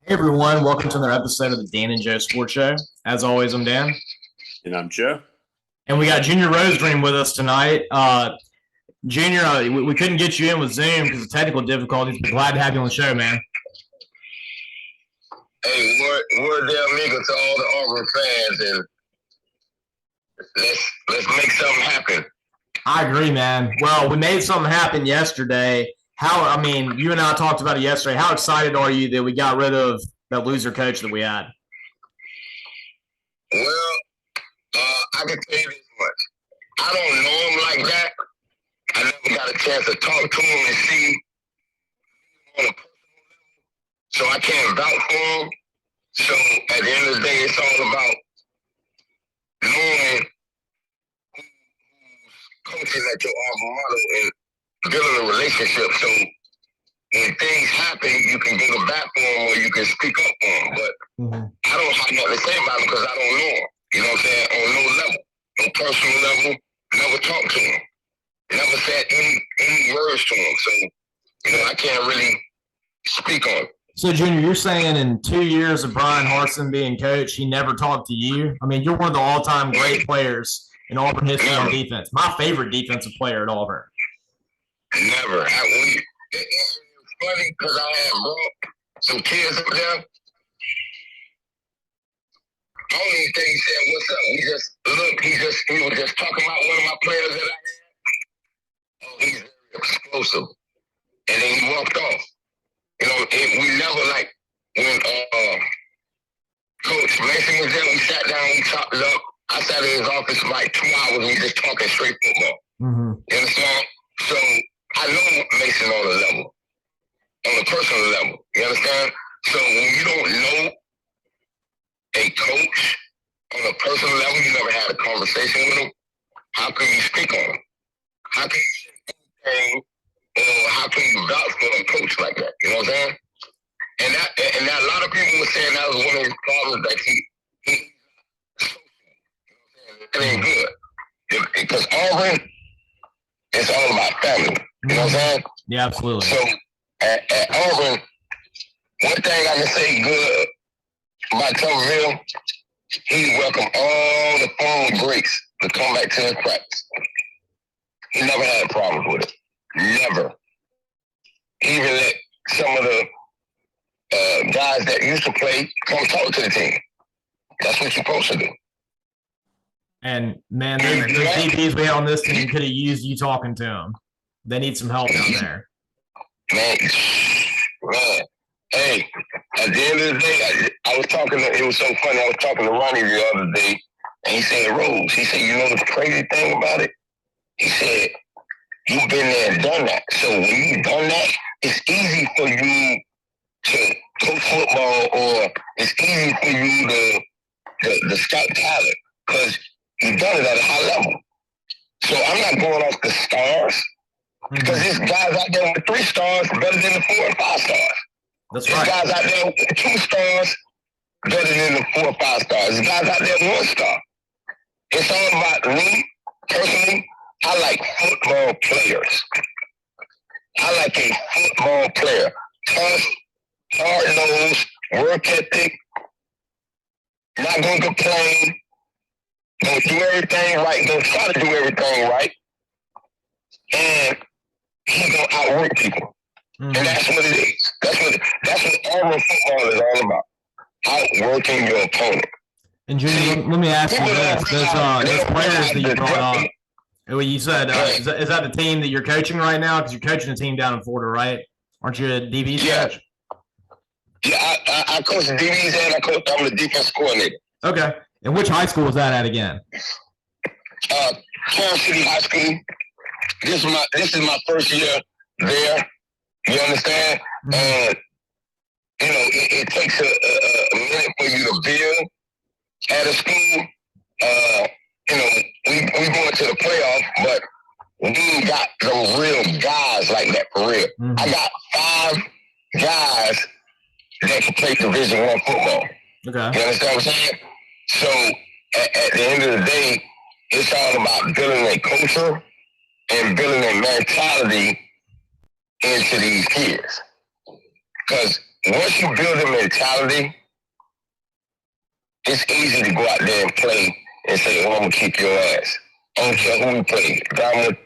Hey everyone, welcome to another episode of the Dan and Joe Sports Show. As always, I'm Dan. And I'm Joe. And we got Junior Rosegreen with us tonight. Junior, we couldn't get you in with Zoom because of technical difficulties, but glad to have you on the show, man. Hey, word there, amigo, to all the Auburn fans, and let's make something happen. I agree, man. Well, we made something happen yesterday. You and I talked about it yesterday. How excited are you that we got rid of that loser coach that we had? Well, I can tell you this much. I don't know him like that. I never got a chance to talk to him and see on a personal level, so I can't vouch for him. So at the end of the day, it's all about knowing who's coaching at your alma mater and building a relationship. So when things happen, you can give a back for him or you can speak up for him. But I don't have nothing to say about him because I don't know him. You know what I'm saying? On no level, no personal level, never talked to him. Never said any words to him. So, I can't really speak on it. So, Junior, you're saying in 2 years of Bryan Harsin being coach, he never talked to you? I mean, you're one of the all-time great players in Auburn history on defense. My favorite defensive player at Auburn. Never. It's funny because I had brought some kids up there. I don't even think he said, "What's up?" He was just talking about one of my players that I had. Oh, he's very explosive. And then he walked off. We never when Coach Mason was there, we sat down, we chopped it up. I sat in his office for like 2 hours and we just talking straight football. You understand? So I know Mason on a level, on a personal level. You understand? So when you don't know a coach on a personal level, you never had a conversation with him, how can you speak on him? How can you say anything, or how can you vouch for a coach like that? You know what I'm saying? And that a lot of people were saying that was one of his problems, that he it ain't good. Because Auburn, it's all about family. You know what I'm saying? Yeah, absolutely. So at Auburn, one thing I can say good about Tuberville, he welcomed all the former greats to come back to his practice. He never had problems with it. Never. He even let some of the guys that used to play come talk to the team. That's what you're supposed to do. And, man, those DBs we had on this team could have used you talking to them. They need some help down there. Man, hey, at the end of the day, it was so funny, I was talking to Ronnie the other day, and he said, Rose, he said, you know the crazy thing about it? He said, you've been there and done that. So when you've done that, it's easy for you to coach football, or it's easy for you to scout talent because you've done it at a high level. So I'm not going off the stars because there's guys out there with 3 stars better than the 4 and 5 stars. That's there's right. Guys out there with 2 stars better than the 4 or 5 stars. There's guys out there with 1 star. It's all about me personally. I like football players. I like a football player. Tough, hard-nosed, work ethic, not going to complain, going to do everything right, going to try to do everything right, and he's going to outwork people. And that's what it is. That's what Auburn football is all about, outworking your opponent. And, Junior, let me ask you this. Those players that you brought up, you said, is that the team that you're coaching right now? Because you're coaching a team down in Florida, right? Aren't you a DB coach? Yeah, I coach the DBs and I'm the defense coordinator. Okay. And which high school was that at again? Kansas City High School. This is my first year there. You understand? And it takes a minute for you to build at a school. We going to the playoff, but we ain't got no real guys like that for real. I got 5 guys that can play Division I football. Okay. You understand what I'm saying? So at the end of the day, it's all about building a culture and building a mentality into these kids. Because once you build a mentality, it's easy to go out there and play and say, "Oh, I'm gonna kick your ass. I don't care who we play. Diamond,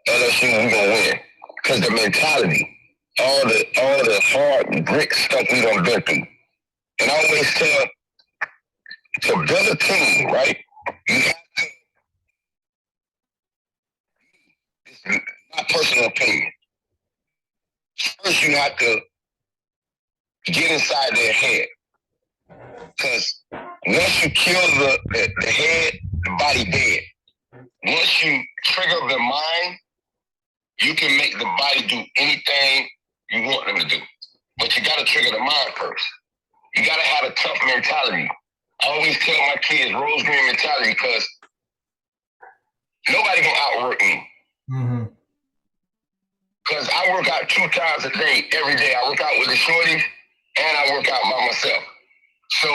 LSU, we gonna win." Because the mentality, all the hard grit stuff we done been through. And I always tell, to build a team, right? You have to. It's my personal opinion. First, you have to get inside their head. Because once you kill the head, the body dead. Once you trigger the mind, you can make the body do anything you want them to do. But you got to trigger the mind first. You got to have a tough mentality. I always tell my kids Rosegreen mentality because nobody can outwork me. Mm-hmm. Because I work out 2 times a day, every day. I work out with the shorties and I work out by myself. So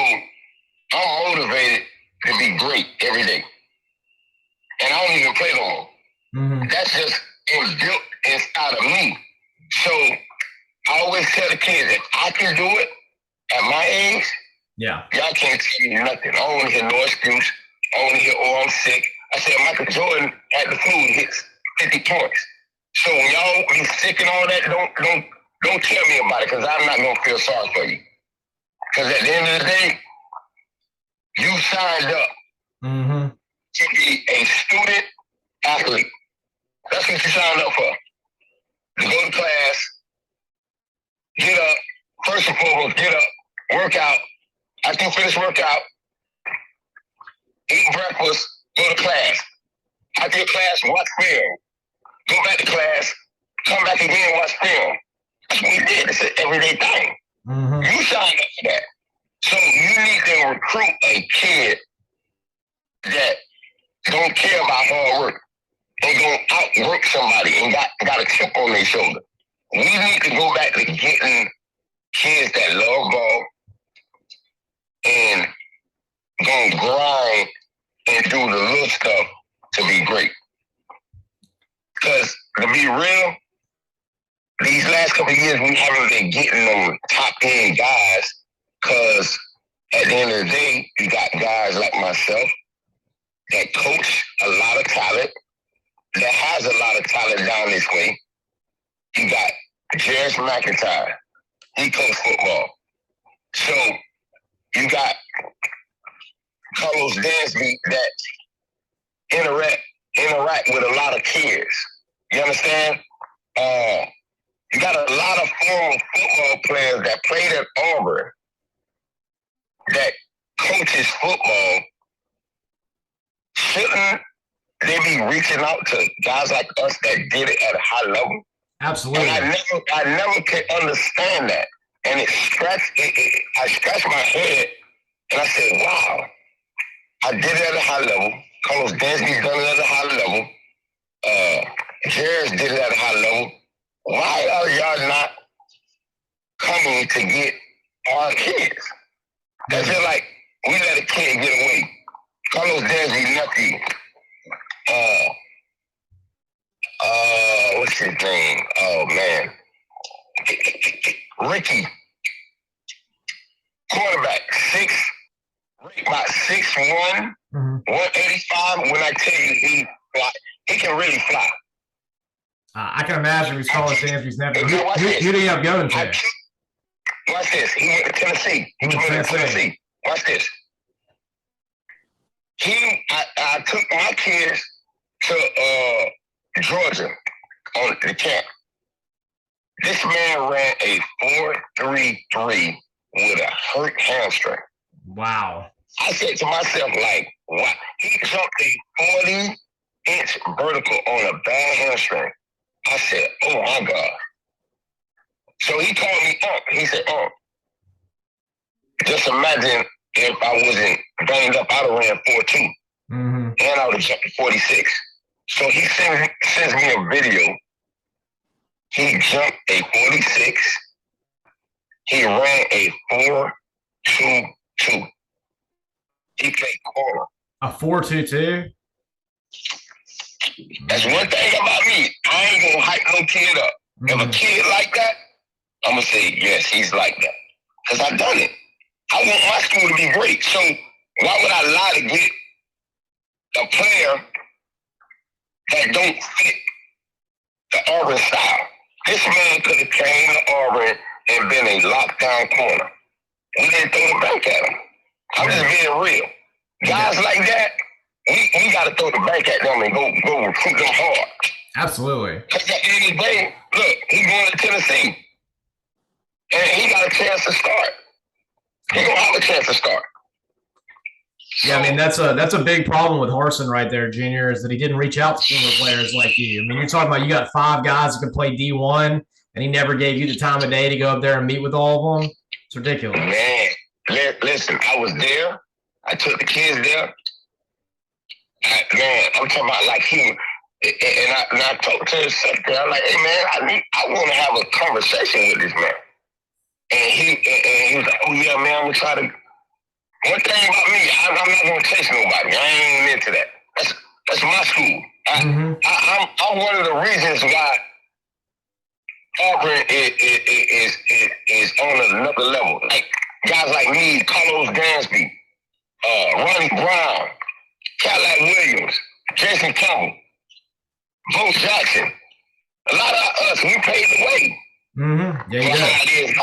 I'm motivated to be great every day. And I don't even play no more. Mm-hmm. That's just built inside of me. So I always tell the kids that I can do it at my age. Yeah. Y'all can't tell me nothing. I don't want to hear no excuse. I don't want to hear, "Oh, I'm sick." I said, Michael Jordan had the flu, hits 50 points. So when y'all be sick and all that, don't tell me about it because I'm not going to feel sorry for you. Because at the end of the day, you signed up to be a student athlete. That's what you signed up for. To go to class, get up, first and foremost, get up, work out. After you finish workout, eat breakfast, go to class. After your class, watch film. Go back to class, come back again, watch film. That's what we did. It's an everyday thing. Mm-hmm. You signed up for that. So you need to recruit a kid that don't care about hard work and gonna outwork somebody and got a chip on their shoulder. We need to go back to getting kids that love ball and gonna grind and do the little stuff to be great. Because to be real, these last couple of years we haven't been getting them top end guys. Because at the end of the day, you got guys like myself that coach a lot of talent, that has a lot of talent down this way. You got Jairus McIntyre. He coached football. So you got Carlos Dansby that interact with a lot of kids. You understand? You got a lot of former football players that played at Auburn that coaches football. Shouldn't they be reaching out to guys like us that did it at a high level? Absolutely. And I never could understand that. And I scratched my head and I said, wow, I did it at a high level. Carlos Dansby's done it at a high level. Jairus did it at a high level. Why are y'all not coming to get our kids? It's just like we let a kid get away. Carlos Dansby's nephew. What's his name? Oh man. Reggie. Quarterback, about 6'1", 185. When I tell you he can really fly. I can imagine he's calling Dansby's nephew. Who do you have going to? Watch this. He went to Tennessee. He went to Tennessee. Watch this. I took my kids to Georgia on the camp. This man ran a 4.33 with a hurt hamstring. Wow. I said to myself, like, wow. He jumped a 40-inch vertical on a bad hamstring. I said, oh my God. So he called me up. He said, just imagine if I wasn't banged up, I'd have ran 4.2. And I would have jumped to 46. So he sends me a video. He jumped a 46. He ran a 4.22. He played corner. A 4.22? That's one thing about me. I ain't gonna hype no kid up. If a kid like that, I'm going to say, yes, he's like that. Because I've done it. I want my school to be great. So why would I lie to get a player that don't fit the Auburn style? This man could have came to Auburn and been a lockdown corner. We didn't throw the bank at him. I'm just being real. Guys like that, we got to throw the bank at them and go recruit them hard. Absolutely. Because at the end of the day, look, he's going to Tennessee. And he got a chance to start. He don't have a chance to start. Yeah, I mean, that's a big problem with Harsin right there, Junior, is that he didn't reach out to former players like you. I mean, you're talking about you got 5 guys that can play D1, and he never gave you the time of day to go up there and meet with all of them. It's ridiculous. Man, listen, I was there. I took the kids there. I'm talking about like him. And I talked to his secretary. I'm like, hey, man, I want to have a conversation with this man. And he was like, oh, yeah, man, I'm going to try to. One thing about me, I'm not going to chase nobody. I ain't into that. That's my school. I'm one of the reasons why Auburn is on another level. Like guys like me, Carlos Dansby, Ronnie Brown, Cadillac Williams, Jason Campbell, Bo Jackson. A lot of us, we paved the way. Yeah, you did.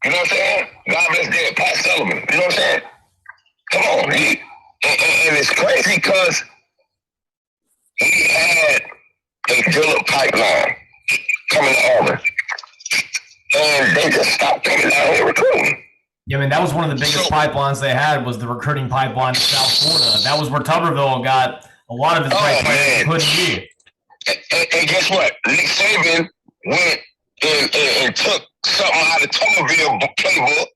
You know what I'm saying? God bless dead Pat Sullivan. You know what I'm saying? Come on, man. And it's crazy because we had a Phillip pipeline coming to Auburn. And they just stopped coming down here recruiting. Yeah, I mean, that was one of the biggest pipelines they had was the recruiting pipeline in South Florida. That was where Tuberville got a lot of his great players, including you. And guess what? Nick Saban went and took something out of Tuberville playbook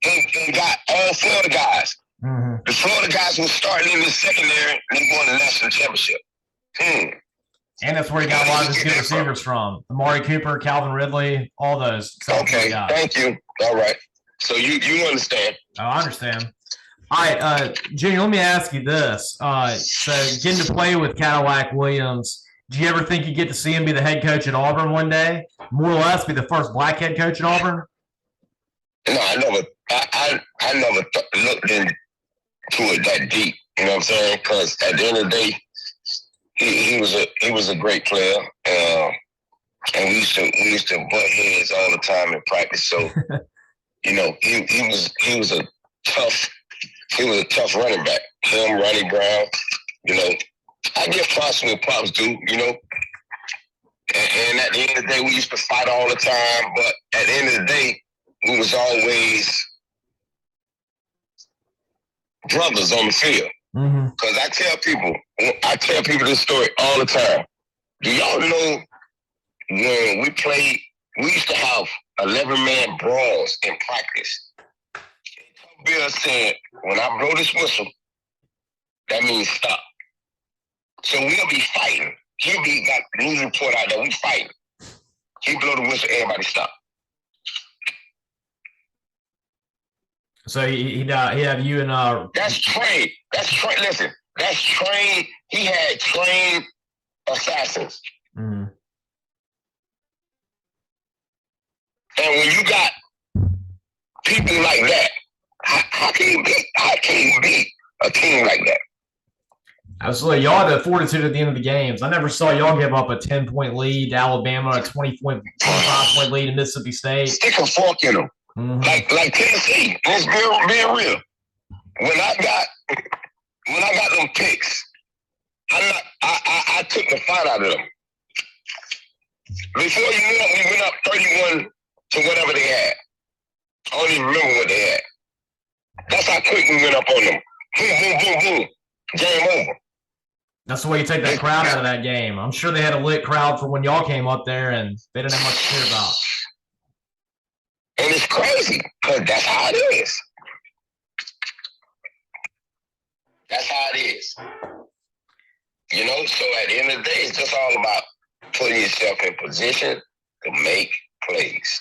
and got all Florida guys. The Florida guys were starting in the secondary and they won the national championship. And that's where he got a lot of his good receivers from. Amari Cooper, Calvin Ridley, all those. Okay, thank you. All right. So you understand. Oh, I understand. All right, Junior, let me ask you this. So getting to play with Cadillac Williams, do you ever think you get to see him be the head coach at Auburn one day? More or less be the first black head coach at Auburn? No, I never looked into it that deep. You know what I'm saying? Because at the end of the day, he was a great player. And we used to butt heads all the time in practice. So, you know, he was a tough running back. Him, Ronnie Brown, you know. I give props when props do, you know. And at the end of the day, we used to fight all the time. But at the end of the day, we was always brothers on the field. Because I tell people this story all the time. Do y'all know when we played, we used to have 11-man brawls in practice. Bill said, when I blow this whistle, that means stop. So we'll be fighting. He'll be got news report out there. We fighting. He blow the whistle, everybody stop. So he have you and That's trained. Listen, that's trained. He had trained assassins. And when you got people like that, how can you beat a team like that? Absolutely. Y'all had the fortitude at the end of the games. I never saw y'all give up a 10-point lead to Alabama, a 25-point lead to Mississippi State. Stick a fork in them. Like Tennessee. Let's being real. When I got them picks, I took the fight out of them. Before you knew it, we went up 31 to whatever they had. I don't even remember what they had. That's how quick we went up on them. Boom, boom, boom, boom. Game over. That's the way you take that crowd out of that game. I'm sure they had a lit crowd for when y'all came up there, and they didn't have much to cheer about. And it's crazy, because that's how it is. That's how it is. You know, so at the end of the day, it's just all about putting yourself in position to make plays.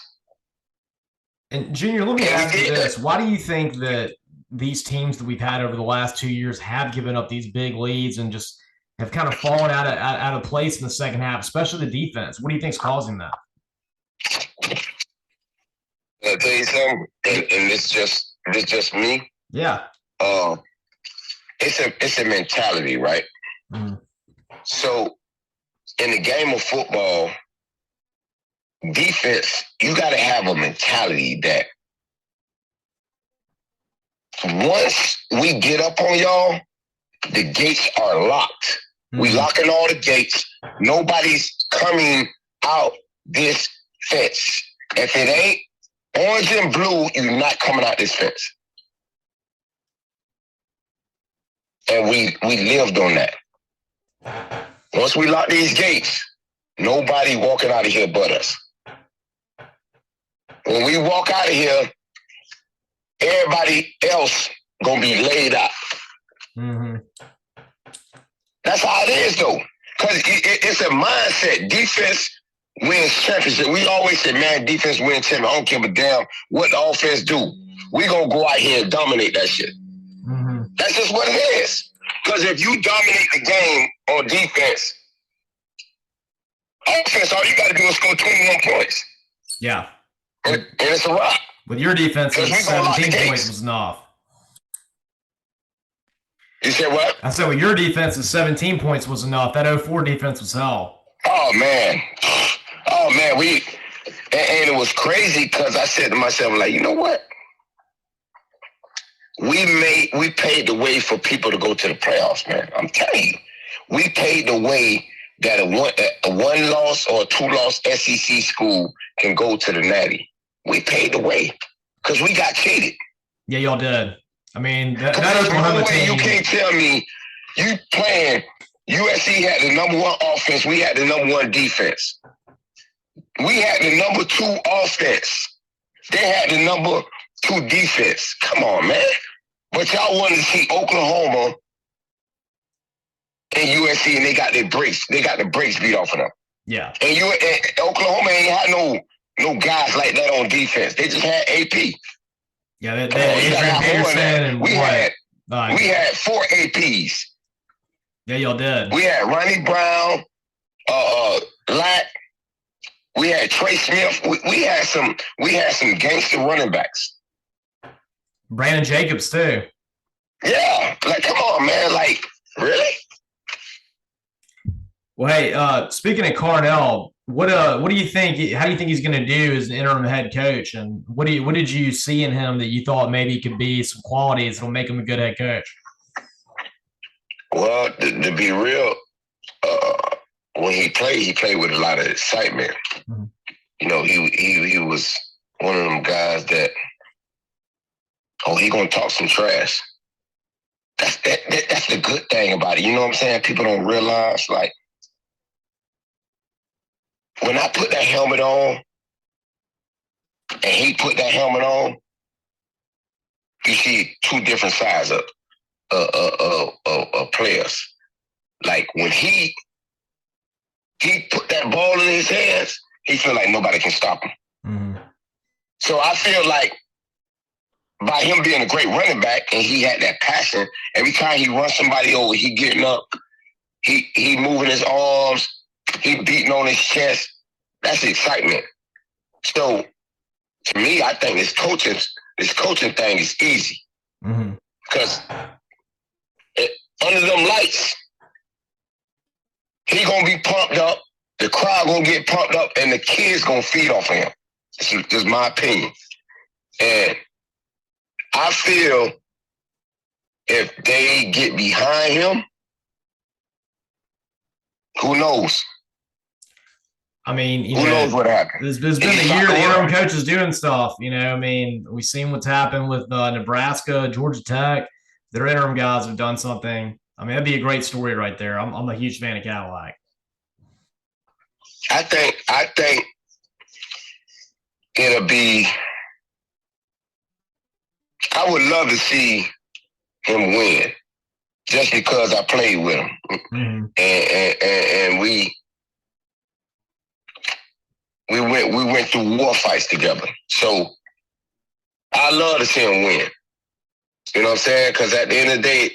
And Junior, let me ask you this. Why do you think that these teams that we've had over the last 2 years have given up these big leads and just have kind of fallen out of place in the second half, especially the defense? What do you think is causing that? I'll tell you something, and it's just me. Yeah. It's a mentality, right? Mm. So in the game of football, defense, you got to have a mentality that once we get up on y'all, the gates are locked. Mm-hmm. We locking all the gates. Nobody's coming out this fence. If it ain't orange and blue, you're not coming out this fence. And we lived on that. Once we lock these gates, nobody walking out of here but us. When we walk out of here, everybody else gonna be laid out. Mm-hmm. That's how it is, though. Because it's a mindset. Defense wins championship. We always say, man, defense wins championship. I don't give a damn what the offense do. We gonna go out here and dominate that shit. Mm-hmm. That's just what it is. Because if you dominate the game on defense, offense, all you got to do is score 21 points. Yeah. And it's a wrap. With your defense, 17 points was enough. You said what? I said with your defense, 17 points was enough. That 04 defense was hell. Oh, man. Oh, man. And it was crazy because I said to myself, like, you know what? We paid the way for people to go to the playoffs, man. I'm telling you. We paid the way that a one loss or a 2-loss SEC school can go to the Natty. We paid the way because we got cheated. Yeah, y'all did. I mean, that Oklahoma team. You can't tell me you playing. USC had the number 1 offense. We had the number 1 defense. We had the number 2 offense. They had the number 2 defense. Come on, man. But y'all wanted to see Oklahoma and USC, and they got their breaks. They got the breaks beat off of them. Yeah. And Oklahoma ain't had no guys like that on defense. They just had AP. Yeah, they had we had 4 APs. Yeah, y'all did. We had Ronnie Brown, Lack. We had Trey Smith. We had some gangster running backs. Brandon Jacobs too. Yeah, like come on, man. Like really? Well, hey, speaking of Carnell, what do you think? How do you think he's going to do as an interim head coach? And what did you see in him that you thought maybe could be some qualities that'll make him a good head coach? Well, to be real, when he played with a lot of excitement. Mm-hmm. You know, he was one of them guys that, he gonna talk some trash. That's the good thing about it. You know what I'm saying? People don't realize, like, when I put that helmet on and he put that helmet on, you see 2 different sides of players. Like when he put that ball in his hands, he feel like nobody can stop him. Mm-hmm. So I feel like by him being a great running back and he had that passion, every time he runs somebody over, he getting up, he moving his arms, he beating on his chest. That's excitement. So to me, I think this coaching thing is easy. Mm-hmm. Because under them lights, he gonna be pumped up, the crowd gonna get pumped up, and the kids gonna feed off of him. This is my opinion. And I feel if they get behind him, who knows? I mean, who knows what happened? There's been a year the interim coaches doing stuff. You know, I mean, we've seen what's happened with Nebraska, Georgia Tech. Their interim guys have done something. I mean, that'd be a great story right there. I'm a huge fan of Cadillac. I think it'll be. I would love to see him win, just because I played with him, mm-hmm. and we went through war fights together. So I love to see him win. You know what I'm saying? Because at the end of the day,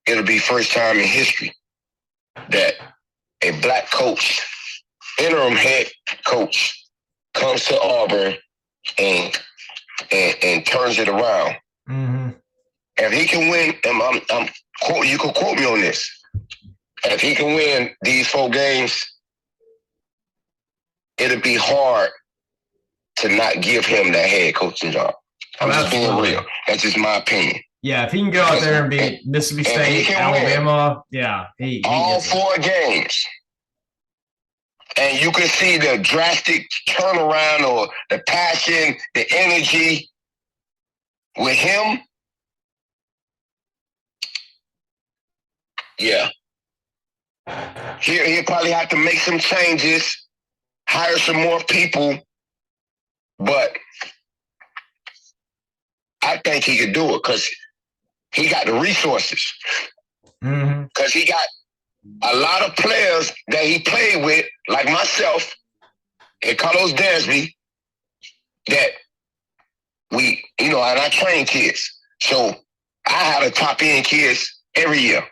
it'll be first time in history that a black coach, interim head coach, comes to Auburn and turns it around. Mm-hmm. If he can win, you can quote me on this. If he can win these 4 games, it'll be hard to not give him that head coaching job. I'm just being real. That's just my opinion. Yeah, if he can go out there and beat Mississippi State, Alabama, he all 4 games, and you can see the drastic turnaround or the passion, the energy with him. Yeah. He'll probably have to make some changes, hire some more people, but I think he could do it because he got the resources. Because he got a lot of players that he played with, like myself and Carlos Dansby, that and I train kids. So I have the top end kids every year.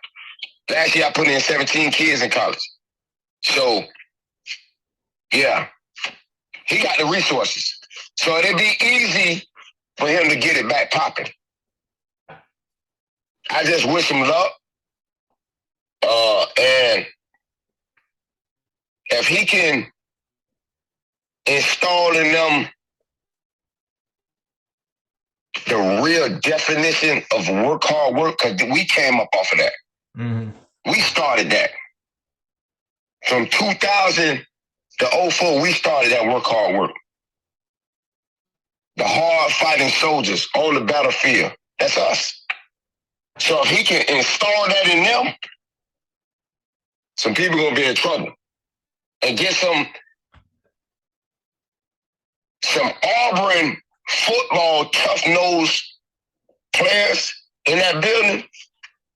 Last year I put in 17 kids in college. So, yeah, he got the resources. So it'd be easy for him to get it back popping. I just wish him luck. And if he can install in them the real definition of hard work, because we came up off of that. Mm-hmm. We started that. From 2000 to 04, we started that hard work. The hard fighting soldiers on the battlefield. That's us. So if he can install that in them, some people are going to be in trouble. And get some Auburn football tough-nosed players in that building.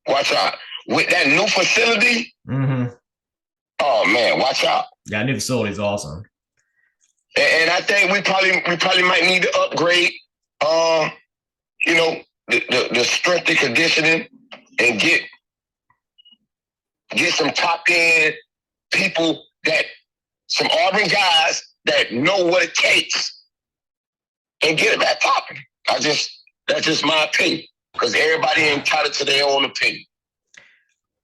Watch out. With that new facility, oh, man, watch out. Yeah, new facility is awesome. And I think we probably might need to upgrade, the strength and conditioning and get some top-end people, some Auburn guys that know what it takes and get it back popping. That's just my opinion, because everybody entitled to their own opinion.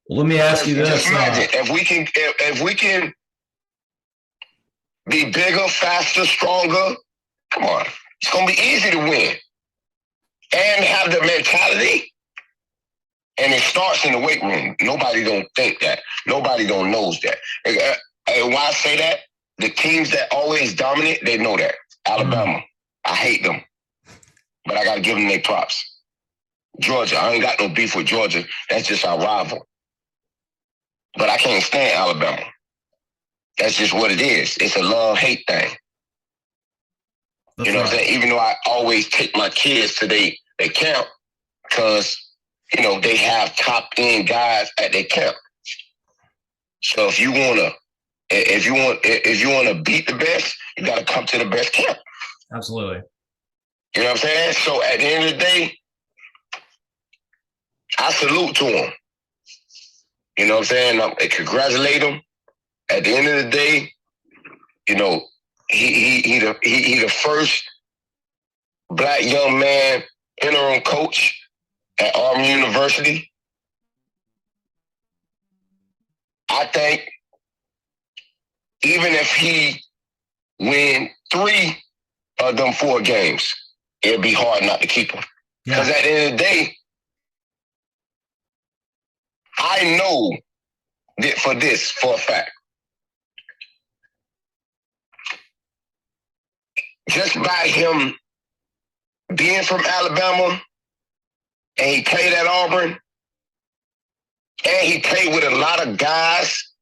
Well, let me ask you this. Just imagine, if we can be bigger, faster, stronger, come on. It's going to be easy to win. And have the mentality. And it starts in the weight room. Nobody don't think that. Nobody don't knows that. And why I say that, the teams that always dominate, they know that. Alabama, I hate them. But I got to give them their props. Georgia, I ain't got no beef with Georgia. That's just our rival. But I can't stand Alabama. That's just what it is. It's a love-hate thing. That's what I'm saying? Even though I always take my kids to their camp, because, they have top-end guys at their camp. So if you wanna beat the best, you gotta come to the best camp. Absolutely. You know what I'm saying? So at the end of the day, I salute to him. You know what I'm saying? I congratulate him. At the end of the day, he the first black young man interim coach at Auburn University. I think even if he win 3 of them 4 games, it'd be hard not to keep him. Because at the end of the day, I know that for a fact. Just by him being from Alabama, and he played at Auburn, and he played with a lot of guys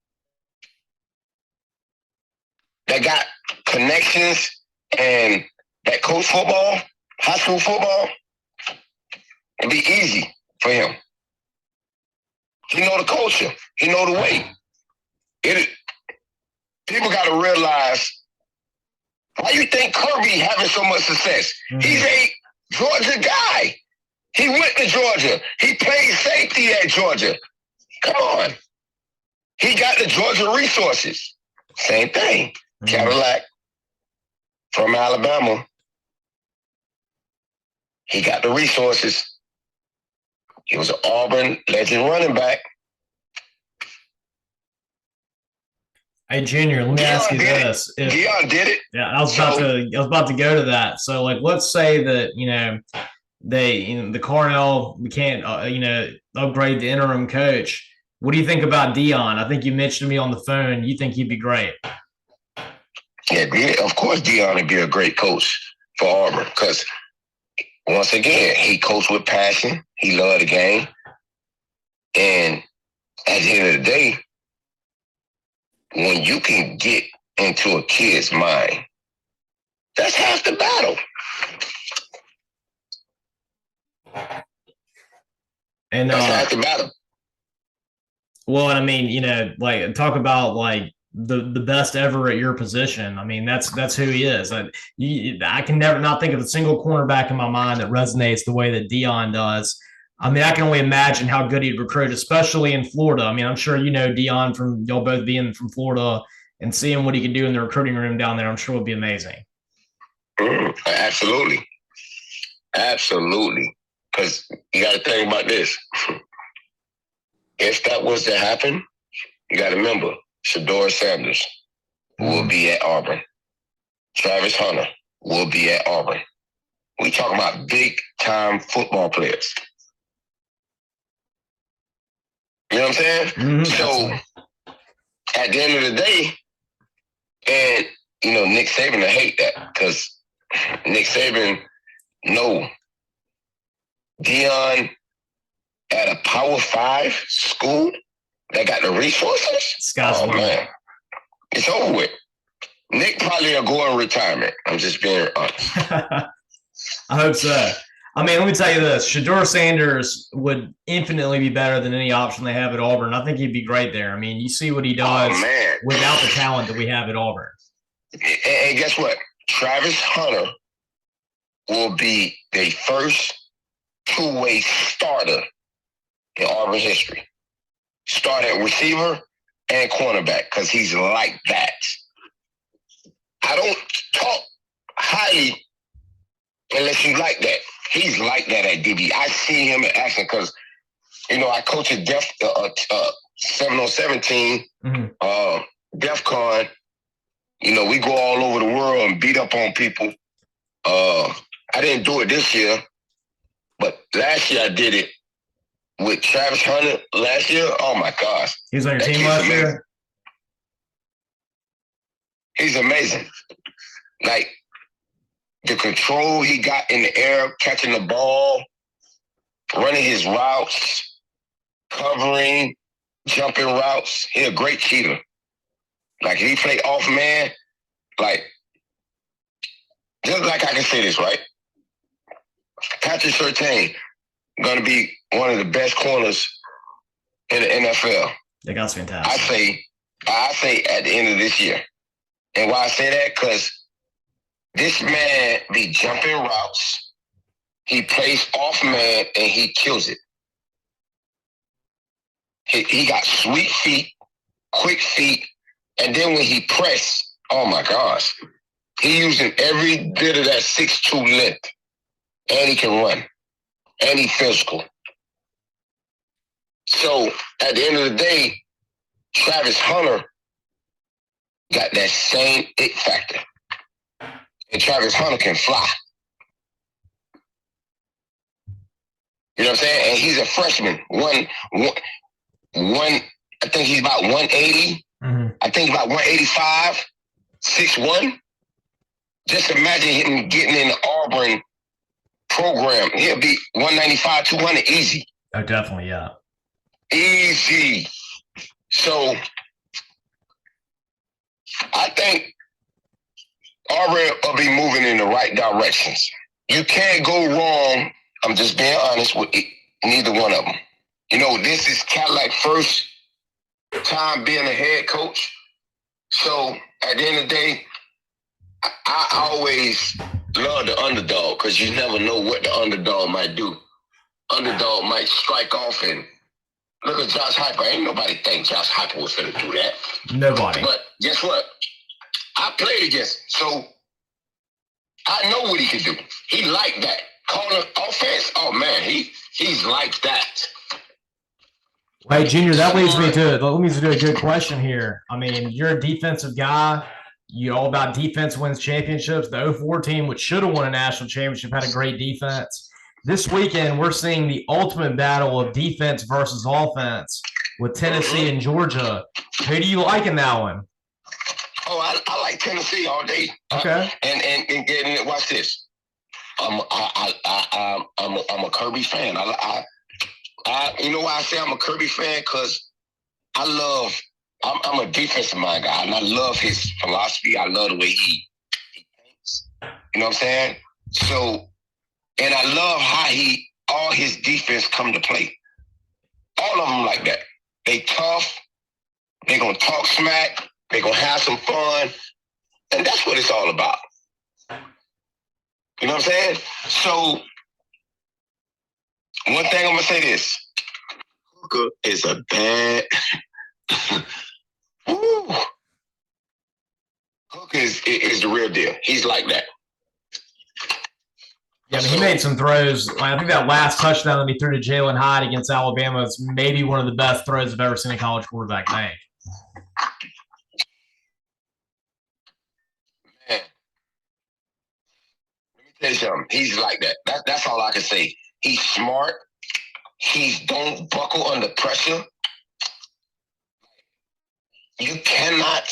that got connections and that coach football, high school football, it'd be easy for him. He know the culture. He know the way. People got to realize, why you think Kirby having so much success? He's a Georgia guy. He went to Georgia. He played safety at Georgia. Come on. He got the Georgia resources. Same thing. Cadillac, from Alabama. He got the resources. He was an Auburn legend running back. Hey, Junior, let me ask you this. Deion did it. Yeah, I was about to go to that. So, like, let's say that, the Carnell, we can't, upgrade the interim coach. What do you think about Deion? I think you mentioned to me on the phone. You think he'd be great? Yeah, of course Deion would be a great coach for Auburn because, once again, he coached with passion. He loved the game. And at the end of the day, when you can get into a kid's mind, that's half the battle. And that's half the battle. Well, and I mean, like talk about like the best ever at your position. I mean, that's who he is. I can never not think of a single cornerback in my mind that resonates the way that Deion does. I mean, I can only imagine how good he'd recruit, especially in Florida. I mean, I'm sure Deion from y'all both being from Florida and seeing what he can do in the recruiting room down there. I'm sure would be amazing. Absolutely, absolutely. Because you got to think about this. If that was to happen, you got to remember, Shedeur Sanders will be at Auburn. Travis Hunter will be at Auburn. We talking about big-time football players. You know what I'm saying? Mm-hmm, so, at the end of the day, and, Nick Saban will hate that because Nick Saban know Deion at a Power 5 school that got the resources. Man, it's over with. Nick probably will go in retirement. I'm just being honest. I hope so. I mean, let me tell you this. Shedeur Sanders would infinitely be better than any option they have at Auburn. I think he'd be great there. I mean, you see what he does without the talent that we have at Auburn. And guess what? Travis Hunter will be the first two-way starter in Auburn history. Start at receiver and cornerback because he's like that. I don't talk highly unless you like that. He's like that at DB. I see him in action because, I coach a 7-on-7 team, DEF CON. We go all over the world and beat up on people. I didn't do it this year, but last year I did it with Travis Hunter last year. Oh, my gosh. He was on your team last year? He's amazing. Like, the control he got in the air, catching the ball, running his routes, covering, jumping routes. He's a great cheater. Like, if he play off man, like, just like I can say this, right? Patrick Surtain going to be one of the best corners in the NFL. That guy's fantastic. I say at the end of this year. And why I say that? Because this man be jumping routes. He plays off man and he kills it. He got sweet feet, quick feet, and then when he press, oh my gosh, he using every bit of that 6'2" length, and he can run, and he physical. So at the end of the day, Travis Hunter got that same it factor. And Travis Hunter can fly. You know what I'm saying? And he's a freshman. One, I think he's about 180. Mm-hmm. I think about 185, 6'1". Just imagine him getting in the Auburn program. He'll be 195, 200 easy. Oh, definitely, yeah. Easy. So I think Auburn will be moving in the right directions. You can't go wrong. I'm just being honest with neither one of them. This is Cadillac first time being a head coach. So at the end of the day, I always love the underdog because you never know what the underdog might do. Underdog might strike off and look at Josh Heupel. Ain't nobody think Josh Heupel was going to do that. Nobody. But guess what? I played against him. So I know what he can do. He like that. Calling offense, oh man, he's like that. Hey, Junior, that leads me to a good question here. I mean, you're a defensive guy. You're all about defense wins championships. The 04 team, which should have won a national championship, had a great defense. This weekend, we're seeing the ultimate battle of defense versus offense with Tennessee and Georgia. Who do you like in that one? Oh, I like Tennessee all day. Okay. And watch this. I'm a Kirby fan. You know why I say I'm a Kirby fan? Because I'm a defensive mind guy, and I love his philosophy. I love the way he thinks. You know what I'm saying? So, and I love how all his defense come to play. All of them like that. They tough. They gonna talk smack. They gonna have some fun, and that's what it's all about. You know what I'm saying? So, one thing I'm gonna say this: Hooker is a bad. Hooker is the real deal. He's like that. Yeah, I mean, he made some throws. I think that last touchdown that he threw to Jalen Hyde against Alabama is maybe one of the best throws I've ever seen a college quarterback make. Man, let me tell you something. He's like that. That's all I can say. He's smart. He don't buckle under pressure. You cannot.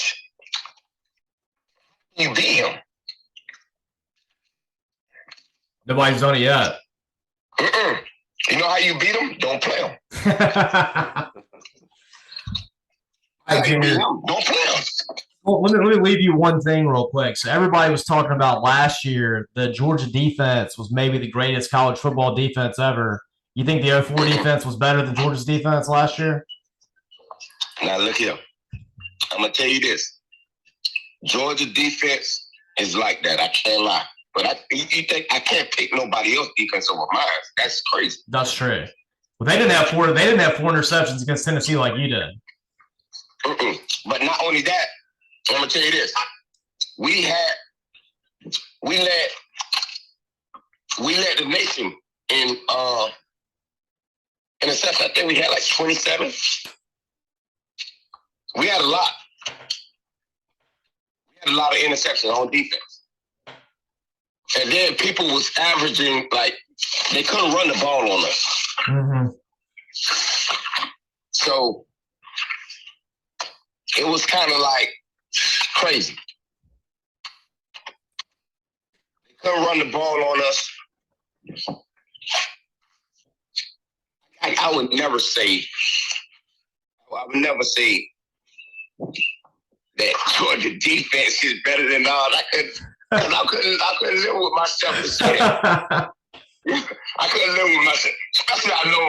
You beat him. Nobody's done it yet. You know how you beat him? Don't play him. Don't play him. Well, let me leave you one thing real quick. So everybody was talking about last year the Georgia defense was maybe the greatest college football defense ever. You think the 04 defense was better than Georgia's defense last year? Now look here. I'm gonna tell you this. Georgia defense is like that. I can't lie. But you think I can't pick nobody else defense over mine? That's crazy. That's true. Well, they didn't have four interceptions against Tennessee like you did. But not only that, I'm gonna tell you this: we let the nation in interceptions. I think we had like 27. We had a lot. We had a lot of interceptions on defense. And then people was averaging, like, they couldn't run the ball on us. Mm-hmm. So it was kind of like crazy. They couldn't run the ball on us. I would never say that Georgia defense is better than ours. I couldn't live with myself to say it. I couldn't live with myself. Especially I know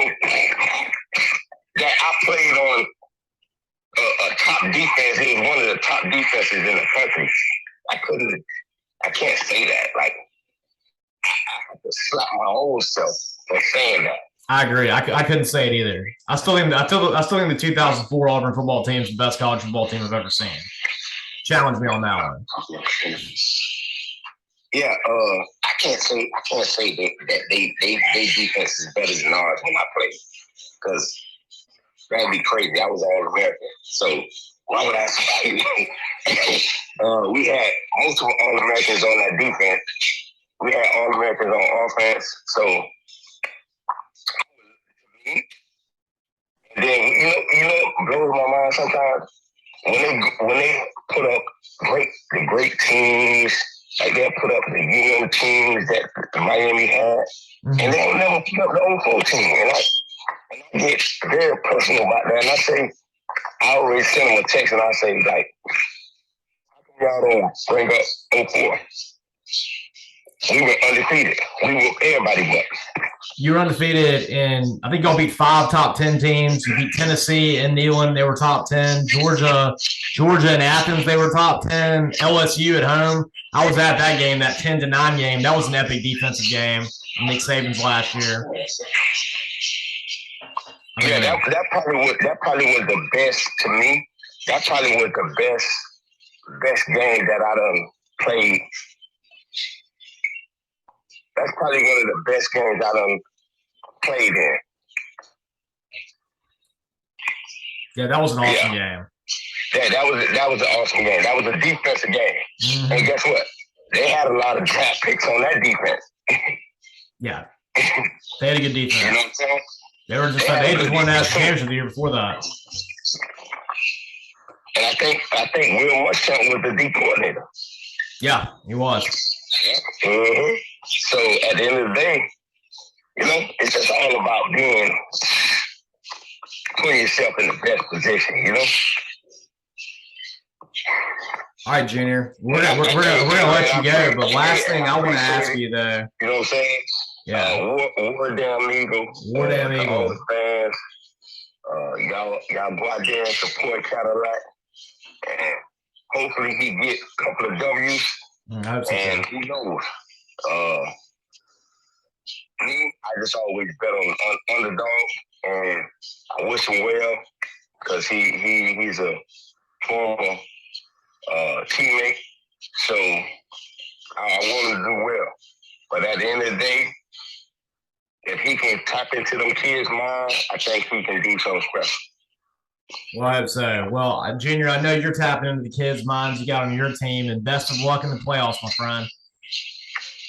that I played on a top defense. It was one of the top defenses in the country. I can't say that. Like, I have to slap my own self for saying that. I agree. I couldn't say it either. I still think the 2004 Auburn football team is the best college football team I've ever seen. Challenge me on that one. Yeah, I can't say that they defense is better than ours when I play, because that'd be crazy. I was all American, so why would I say? We had multiple All Americans on that defense. We had All Americans on offense, so. And then you know what blows my mind sometimes when they put up the great teams. Like they'll put up the UM teams that Miami had, and they'll never put up the 04 team. And I get very personal about that. And I say, I always send them a text and I say, like, how come y'all don't bring up 04? We were undefeated. We were everybody but. You were undefeated in, I think y'all beat 5 top 10 teams. You beat Tennessee and Neyland, they were top 10. Georgia and Athens, they were top 10. LSU at home. I was at that game, that 10-9 game. That was an epic defensive game. Nick Saban's last year. Yeah, that probably was the best to me. That probably was the best game that I done played That's probably one of the best games I done played in. Yeah, that was an awesome game. Yeah, that was an awesome game. That was a defensive game. Mm-hmm. And guess what? They had a lot of draft picks on that defense. Yeah. They had a good defense. You know what I'm saying? They just won national championship the year before that. And I think Will Muschamp was the D coordinator. Yeah, he was. Yeah. Mm-hmm. So at the end of the day, you know, it's just all about putting yourself in the best position, you know? All right, Junior. We're gonna let you go, but last thing I want to ask you though. You know what I'm saying? Yeah. War Damn Eagle. War Damn Eagle. All the fans. Y'all go out there and support Cadillac. And hopefully he get a couple of W's. I hope so. And who knows? Me, I just always bet on underdog, and I wish him well because he's a former teammate. So I want him to do well. But at the end of the day, if he can tap into them kids' mind, I think he can do something special. Well, I hope so. Well, Junior, I know you're tapping into the kids' minds you got on your team, and best of luck in the playoffs, my friend.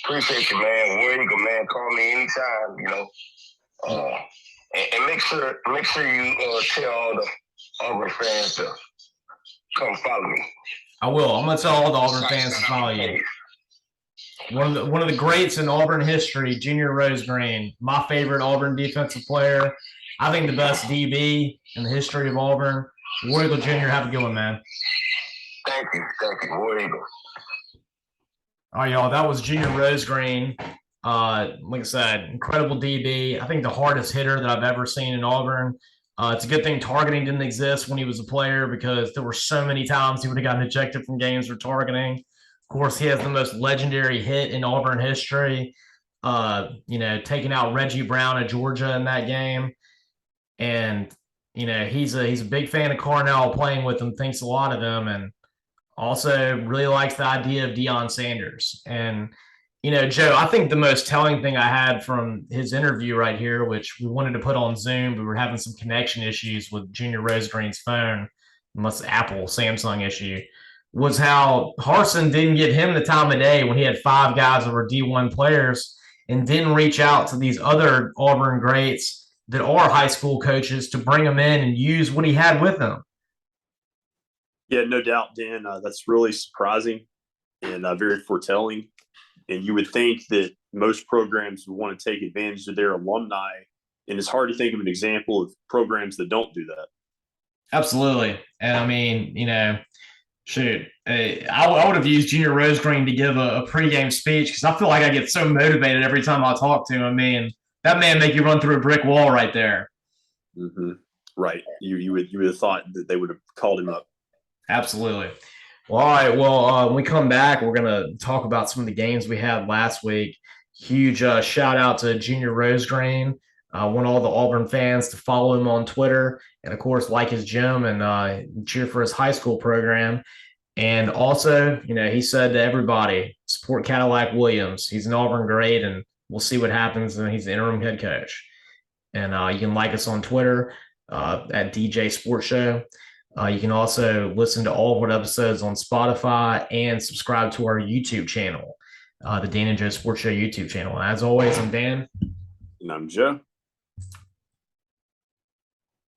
Appreciate you, man. War Eagle, man. Call me anytime, you know. And make sure you tell all the Auburn fans to come follow me. I will. I'm gonna tell all the Auburn fans to follow you. One of the greats in Auburn history, Junior Rosegreen, my favorite Auburn defensive player. I think the best DB in the history of Auburn. War Eagle Jr., have a good one, man. Thank you. War Eagle. All right, y'all. That was Junior Rosegreen. Like I said, incredible DB. I think the hardest hitter that I've ever seen in Auburn. It's a good thing targeting didn't exist when he was a player because there were so many times he would have gotten ejected from games for targeting. Of course, he has the most legendary hit in Auburn history, taking out Reggie Brown of Georgia in that game. And, he's a big fan of Carnell, playing with him, thinks a lot of him, and also really likes the idea of Deion Sanders. And, Joe, I think the most telling thing I had from his interview right here, which we wanted to put on Zoom, but we were having some connection issues with Junior Rosegreen's phone, Samsung issue, was how Harsin didn't give him the time of day when he had 5 guys that were D1 players and didn't reach out to these other Auburn greats that are high school coaches to bring them in and use what he had with him. Yeah, no doubt, Dan. That's really surprising and very foretelling. And you would think that most programs would want to take advantage of their alumni. And it's hard to think of an example of programs that don't do that. Absolutely. And I mean, I would have used Junior Rosegreen to give a pregame speech because I feel like I get so motivated every time I talk to him. I mean, that man make you run through a brick wall right there. Mm-hmm. Right. You would have thought that they would have called him up. Absolutely. Well, all right. Well, when we come back, we're going to talk about some of the games we had last week. Huge shout out to Junior Rosegreen. I want all the Auburn fans to follow him on Twitter and, of course, like his gym and cheer for his high school program. And also, he said to everybody, support Cadillac Williams. He's an Auburn great, and we'll see what happens. And he's the interim head coach. And you can like us on Twitter at DJ Sports Show. You can also listen to all of our episodes on Spotify and subscribe to our YouTube channel, the Dan and Joe Sports Show YouTube channel. And as always, I'm Dan. And I'm Joe.